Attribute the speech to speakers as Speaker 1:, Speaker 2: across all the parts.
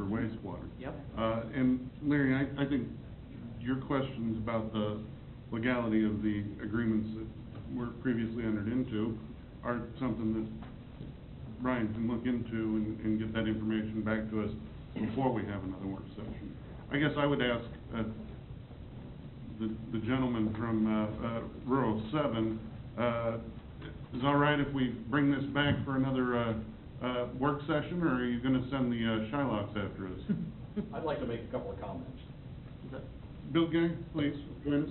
Speaker 1: for wastewater.
Speaker 2: Yep.
Speaker 1: And Larry, I think your questions about the legality of the agreements that were previously entered into are something that Brian can look into and get that information back to us before we have another work session. I guess I would ask, the gentleman from, rural 7, is it all right if we bring this back for another, work session, or are you gonna send the, Shylocks after us?
Speaker 3: I'd like to make a couple of comments.
Speaker 1: Okay. Bill Gay, please, join us.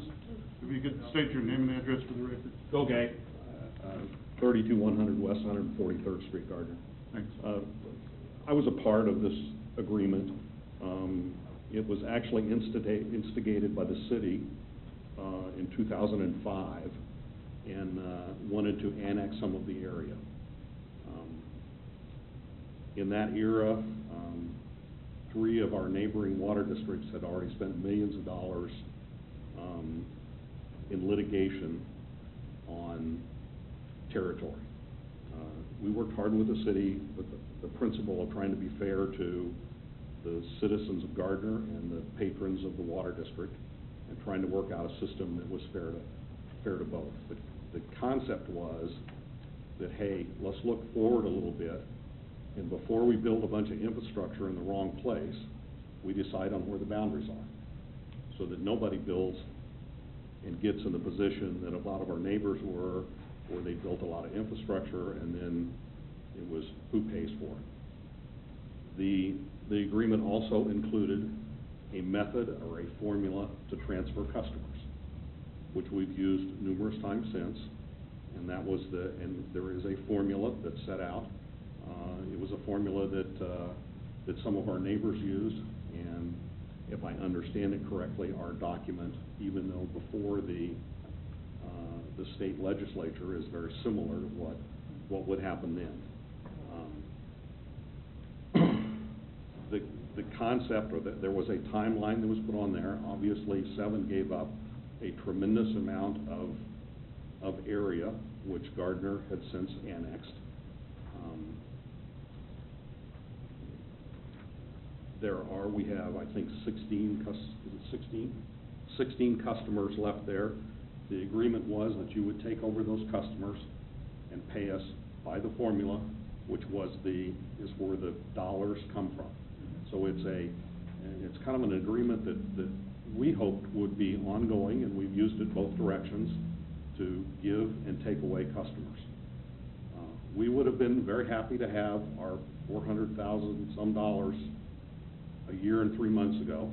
Speaker 1: If you could state your name and address for the record.
Speaker 3: Bill Gay.
Speaker 4: 32100 West 143rd Street, Gardner.
Speaker 1: Thanks.
Speaker 4: I was a part of this agreement. It was actually instigated by the city in 2005 and wanted to annex some of the area. In that era, 3 of our neighboring water districts had already spent millions of dollars in litigation on territory. We worked hard with the city with the principle of trying to be fair to the citizens of Gardner and the patrons of the water district, and trying to work out a system that was fair to both. The concept was that, hey, let's look forward a little bit, and before we build a bunch of infrastructure in the wrong place, we decide on where the boundaries are, so that nobody builds and gets in the position that a lot of our neighbors were, where they built a lot of infrastructure and then it was who pays for it. The agreement also included a method or a formula to transfer customers, which we've used numerous times since, and that was and there is a formula that's set out. It was a formula that some of our neighbors used, and if I understand it correctly, our document, even though before the state legislature, is very similar to what would happen then. The concept, or there was a timeline that was put on there. Obviously, 7 gave up a tremendous amount of area, which Gardner had since annexed. We have, I think, 16 customers left there. The agreement was that you would take over those customers and pay us by the formula, which is where the dollars come from. So it's kind of an agreement that we hoped would be ongoing, and we've used it both directions to give and take away customers. We would have been very happy to have our $400,000 some dollars a year and 3 months ago.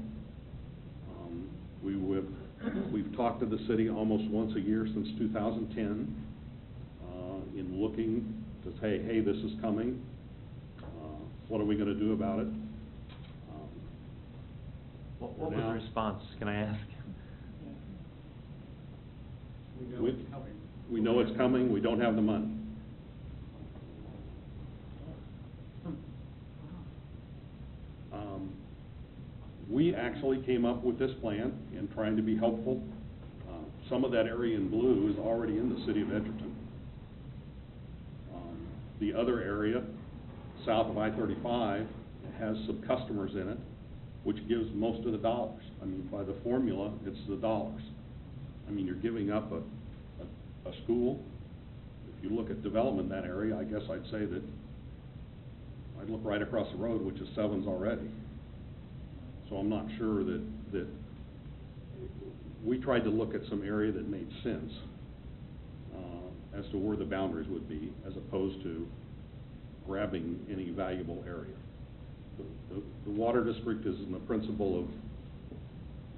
Speaker 4: We've talked to the city almost once a year since 2010 in looking to say, hey, this is coming. What are we going to do about it?
Speaker 5: What was the response, can I ask?
Speaker 4: We know it's coming, we don't have the money. We actually came up with this plan in trying to be helpful. Some of that area in blue is already in the city of Edgerton. The other area, south of I-35, has some customers in it, which gives most of the dollars. I mean, by the formula, it's the dollars. I mean, you're giving up a school. If you look at development in that area, I guess I'd say that I'd look right across the road, which is 7's already. So I'm not sure that we tried to look at some area that made sense as to where the boundaries would be, as opposed to grabbing any valuable area. The water district is in the principle of,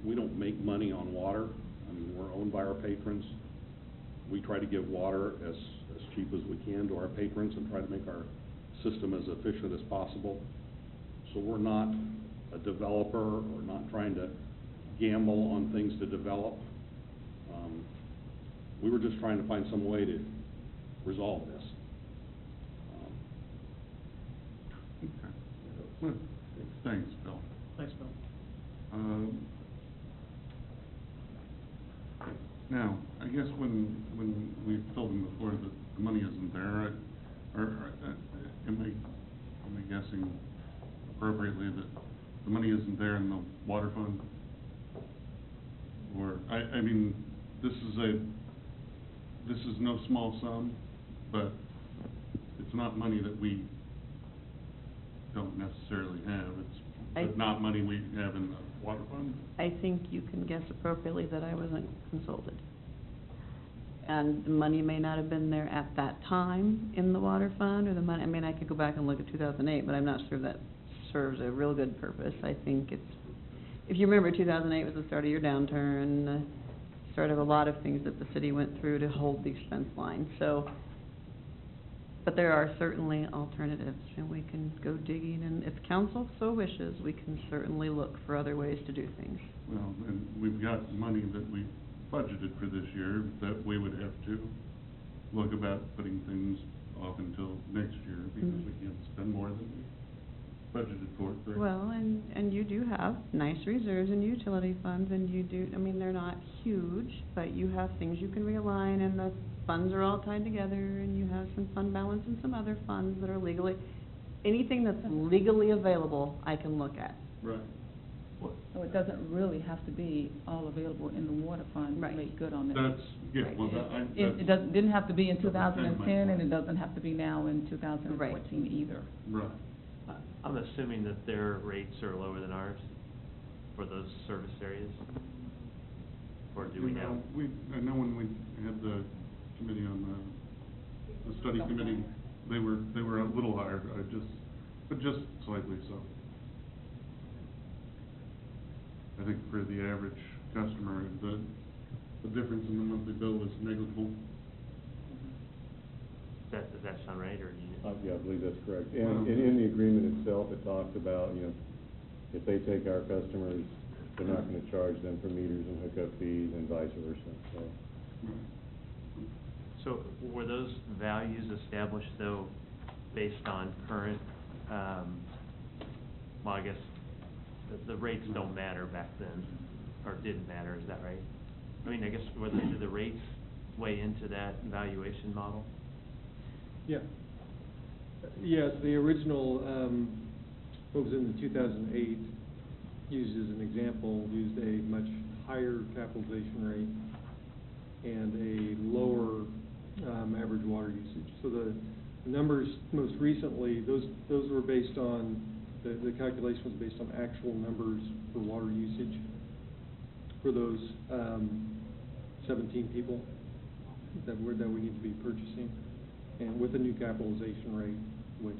Speaker 4: we don't make money on water. I mean, we're owned by our patrons. We try to give water as cheap as we can to our patrons and try to make our system as efficient as possible. So we're not a developer, or not trying to gamble on things to develop. We were just trying to find some way to resolve this.
Speaker 1: Okay. Thanks, Bill.
Speaker 2: Thanks, Bill.
Speaker 1: Now, I guess when we've told them before that the money isn't there, am I guessing appropriately that the money isn't there in the water fund? Or, I mean, this is no small sum, but it's not money that we don't necessarily have. It's not money we have in the water fund.
Speaker 2: I think you can guess appropriately that I wasn't consulted. And the money may not have been there at that time in the water fund, or the money, I mean, I could go back and look at 2008, but I'm not sure that serves a real good purpose. I think it's, if you remember, 2008 was the start of your downturn, the start of a lot of things that the city went through to hold the expense line, so. But there are certainly alternatives, and we can go digging, and if council so wishes, we can certainly look for other ways to do things.
Speaker 1: Well, and we've got money that we budgeted for this year that we would have to look about putting things off until next year, because we can't spend more than we budgeted for, correct?
Speaker 2: Well, and you do have nice reserves and utility funds, and you do, I mean, they're not huge, but you have things you can realign, and the funds are all tied together, and you have some fund balance and some other funds that are legally, anything that's legally available, I can look at.
Speaker 1: Right.
Speaker 6: So it doesn't really have to be all available in the water fund to
Speaker 2: Right.
Speaker 6: make good on it.
Speaker 1: That's, yeah, well,
Speaker 6: It doesn't, didn't have to be in
Speaker 1: That was kind of my
Speaker 6: 2010, and
Speaker 1: point.
Speaker 6: it doesn't have to be now in 2014 either.
Speaker 1: Right.
Speaker 5: I'm assuming that their rates are lower than ours for those service areas? Or do we know?
Speaker 1: I know when we had the committee on the study committee, they were a little higher, but just slightly so. I think for the average customer, the difference in the monthly bill was negligible.
Speaker 5: Does that sound right, or do you?
Speaker 7: Yeah, I believe that's correct. And in the agreement itself, it talks about, if they take our customers, they're not gonna charge them for meters and hookup fees and vice versa, so.
Speaker 5: So were those values established, though, based on current, well, I guess, the rates don't matter back then, or didn't matter, is that right? I mean, I guess, did the rates weigh into that valuation model?
Speaker 8: Yeah. Yes, the original, what was in the 2008, used as an example, used a much higher capitalization rate and a lower average water usage. So the numbers most recently, those were based on, the calculation was based on actual numbers for water usage for those 17 people that we need to be purchasing, and with a new capitalization rate, which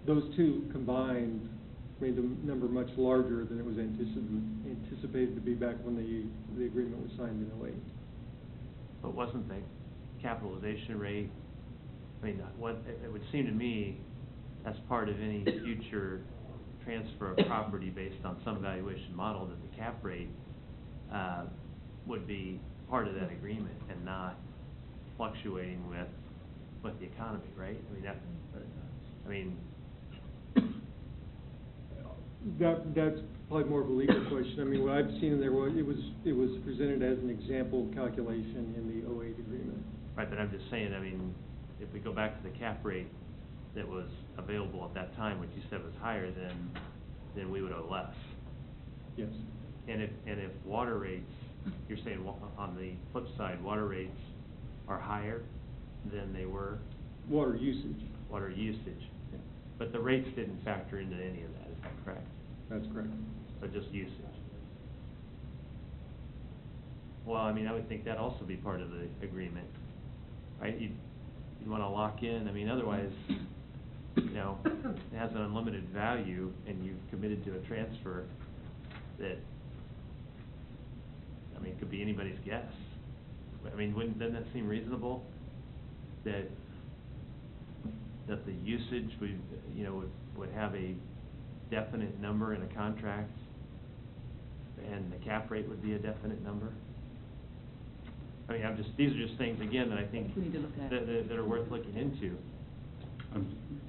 Speaker 8: those two combined made the number much larger than it was anticipated to be back when the agreement was signed in '08.
Speaker 5: But wasn't the capitalization rate, I mean, it would seem to me, as part of any future transfer of property based on some valuation model, that the cap rate would be part of that agreement and not fluctuating with the economy, right? I mean,
Speaker 8: That's probably more of a legal question. I mean, what I've seen in there, it was presented as an example calculation in the '08 agreement.
Speaker 5: right, but I'm just saying, I mean, if we go back to the cap rate that was available at that time, which you said was higher, then we would owe less.
Speaker 8: Yes.
Speaker 5: And if water rates, you're saying on the flip side, water rates are higher than they were?
Speaker 8: Water usage.
Speaker 5: Water usage.
Speaker 8: Yeah.
Speaker 5: But the rates didn't factor into any of that, is that correct?
Speaker 8: That's correct.
Speaker 5: So just usage. Well, I mean, I would think that'd also be part of the agreement, right? You'd wanna lock in, I mean, otherwise, it has an unlimited value and you've committed to a transfer that, I mean, could be anybody's guess. I mean, doesn't that seem reasonable? That the usage would have a definite number in a contract, and the cap rate would be a definite number? I mean, these are just things, again, that I think
Speaker 6: We need to look at.
Speaker 5: that are worth looking into.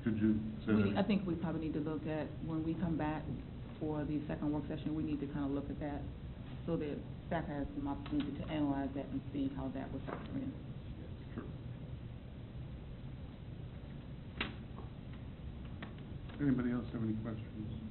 Speaker 1: Could you say that?
Speaker 6: I think we probably need to look at, when we come back for the second work session, we need to kind of look at that, so that staff has some opportunity to analyze that and see how that would factor in.
Speaker 1: Sure. Anybody else have any questions?